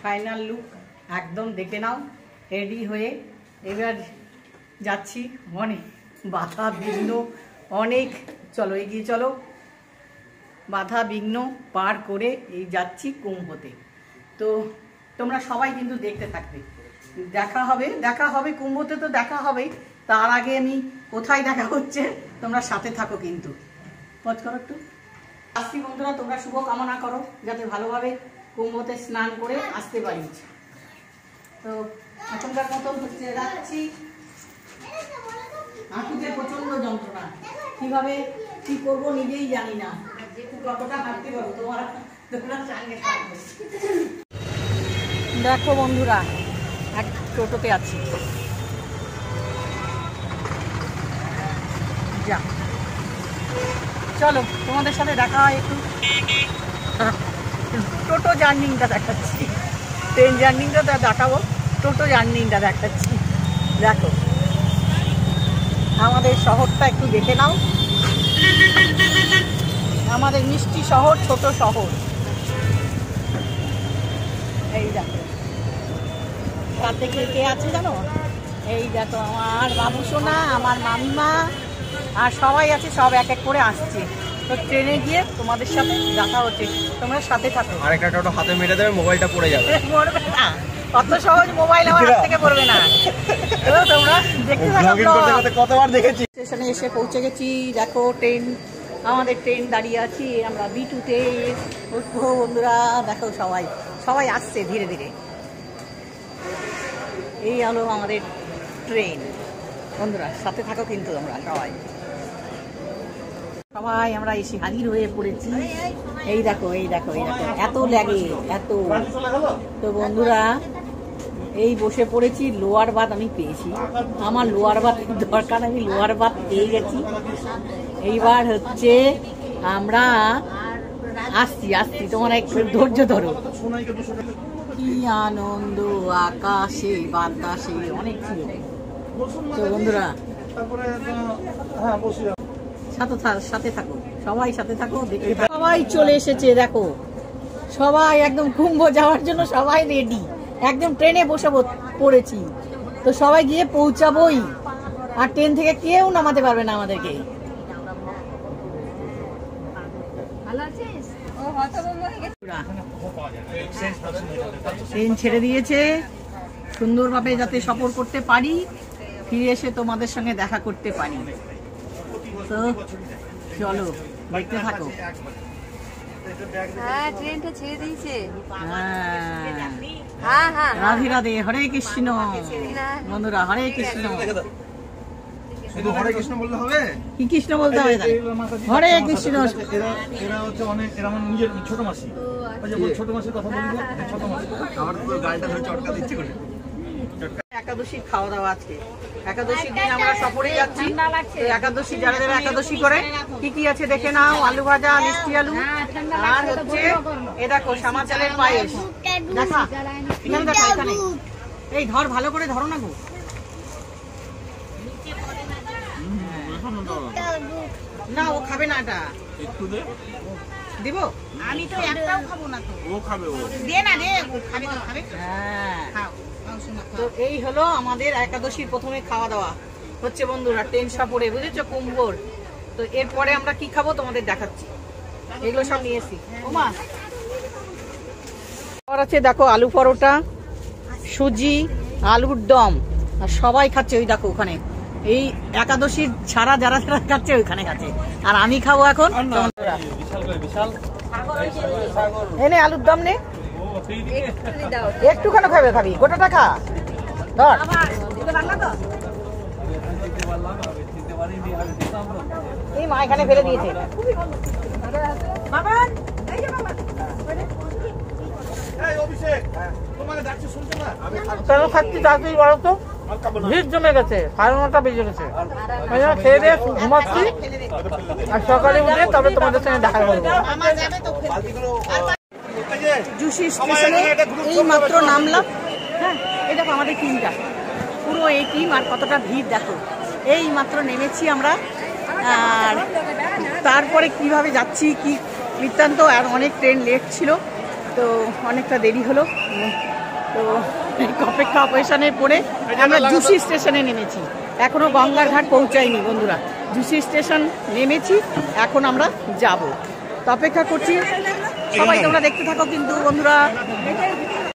Final look একদম দেখে নাও। Ready হয়ে এবার যাচ্ছি, অনেক বাধা বিঘ্ন, অনেক চলো এগিয়ে চলো, বাধা বিঘ্ন পার করে এই যাচ্ছি কুম্ভতে। তো তোমরা সবাই কিন্তু দেখতে থাকবে, দেখা হবে কুম্ভতে, তো দেখা হবেই। তার আগে আমি কোথায় দেখা হচ্ছে তোমরা সাথে থাকো কিন্তু। পজ করো একটু। আসছি বন্ধুরা, তোমরা শুভ কামনা করো যাতে ভালোভাবে কুম্ভতে স্নান করে আসতে পারি। তো এখনকার মতন হচ্ছে যাচ্ছি। হাঁটুতে প্রচন্ড যন্ত্রণা, কিভাবে কি করবো নিজেই জানি না, কতটা হাঁটতে পারবো। তোমরা সঙ্গে থাকবে। দেখো বন্ধুরা, এক টোটোতে আছি, যা চলো তোমাদের সাথে দেখা হয় একটু। টোটো জার্নিংটা দেখাচ্ছি, ট্রেন জার্নিংটা দেখাবো, টোটো জার্নিংটা দেখাচ্ছি। দেখো আমাদের শহরটা একটু দেখে নাও, আমাদের মিষ্টি শহর, ছোট শহর। এই দেখো সাথে কে আছে জানো, এই দেখো আমার বাবু সোনা, আমার মামিমা আর সবাই আছে, সব এক এক করে আসছে। তো ট্রেনে গিয়ে তোমাদের সাথে দেখা হচ্ছে, তোমরা সাথে থাকো। আরেকটা টোটো হাতে মেরে দেবে, মোবাইলটা পড়ে যাবে। পড়বে না, অত সহজ মোবাইল আমার হাত থেকে পড়বে না। তো তোমরা দেখতে থাকো। কতবার দেখেছি। স্টেশনে এসে পৌঁছে গেছি, দেখো ট্রেন, আমাদের ট্রেন দাঁড়িয়ে আছি, আমরা B2-তে উঠবো বন্ধুরা। দেখো সবাই আসছে ধীরে ধীরে। এই হলো আমাদের ট্রেন বন্ধুরা, সাথে থাকো কিন্তু আমরা সবাই আমরা এসে হাজির হয়ে পড়েছি। এই দেখো এত লাগে এত। তো বন্ধুরা এই বসে পড়েছি, লোয়ার বাথ আমি পেয়েছি, আমার লোয়ার বাথ দরকার, আমি লোয়ার বাথ পেয়ে গেছি। এইবার হচ্ছে আমরা আসছি, তোমার একটু ধৈর্য ধরো। কি আনন্দ, আকাশে বাতাসে অনেক ছিল। তো বন্ধুরা সাথে থাকো, সবাই সাথে থাকো, দেখে সবাই চলে এসেছে। দেখো সবাই একদম কুম্ভ যাওয়ার জন্য সবাই রেডি, একদম ট্রেনে বসে পড়েছি। তো সবাই গিয়ে পৌঁছাবোই, আর ট্রেন থেকে কেউ নামাতে পারবে না আমাদেরকে। ট্রেন ছেড়ে দিয়েছে, সুন্দরভাবে যাতে সফর করতে পারি, ফিরে এসে তোমাদের সঙ্গে দেখা করতে পারি। তো চলো দেখতে থাকো। হ্যাঁ ট্রেনটা ছেড়ে দিয়েছে। রাধে রাধে, হরে কৃষ্ণ বন্ধুরা, হরে কৃষ্ণ। শুধু হরে কৃষ্ণ বললে হবে? কি কৃষ্ণ বলতে হবে? হরে কৃষ্ণ। এরা হচ্ছে অনেক, এরা আমার নিজের ছোট মাসি। ছোট মাসির কথা বলবো, ছোট মাসি আমার পুরো গাড়িটা ধরে চটকা দিচ্ছে করে। একাদশীর খাওয়া দাওয়া আজকে, একাদশীর দিন আমরা সফরে যাচ্ছি। একাদশী যারা যারা একাদশী করে কি কি আছে দেখে নাও। আলু ভাজা, মিষ্টি আলু, আর হচ্ছে এ দেখো শ্যামা চালের পায়েস। দেখা এখানে, দেখা এখানে, এই ধর, ভালো করে ধরো না গো। না ও খাবে না, এটা একটু দে, দিব আমি তো একটাও খাবো না। তো ও খাবে, ও দে না, দে খাবে তো খাবে। হ্যাঁ খাও। তো এই হলো আমাদের একাদশীর প্রথমে খাওয়া দাওয়া হচ্ছে বন্ধুরা, ট্রেন সফরে, বুঝেছো, কুম্ভর। তো এরপরে আমরা কি খাবো তোমাদের দেখাচ্ছি, এগুলো সব নিয়ে এসি। ওমা আছে দেখো, আলু পরোটা, সুজি, আলুর দম, আর সবাই খাচ্ছে। ওই দেখো ওখানে, এই একাদশীর ছাড়া যারা যারা খাচ্ছে ওইখানে খাচ্ছে, আর আমি খাবো এখন। এনে আলুর দম নে, একটু কেন খাবি, গোটাটা খা। ধর এই মা এখানে ফেলে দিয়েছে। কেন খাচ্ছি তাড়াতাড়ি বলো তো, ভিড় জমে গেছে, 9:30 বেজে গেছে। খেয়ে দিয়ে ঘুমাচ্ছি, আর সকালে উঠে তবে তোমাদের সঙ্গে দেখা করবো। জুসি স্টেশনে এই মাত্র নামলাম। হ্যাঁ এই দেখো আমাদের টিমটা, পুরো এই টিম, আর কতটা ভিড় দেখো। এই মাত্র নেমেছি আমরা, আর তারপরে কিভাবে যাচ্ছি কি বৃত্তান্ত, আর অনেক ট্রেন লেট ছিল, তো অনেকটা দেরি হলো। তো অপেক্ষা অপারেশনের পরে আমরা জুসি স্টেশনে নেমেছি, এখনো গঙ্গার ঘাট পৌঁছাইনি বন্ধুরা। জুসি স্টেশন নেমেছি, এখন আমরা যাব, তো অপেক্ষা করছি। সবাই তোমরা দেখতে থাকো কিন্তু বন্ধুরা।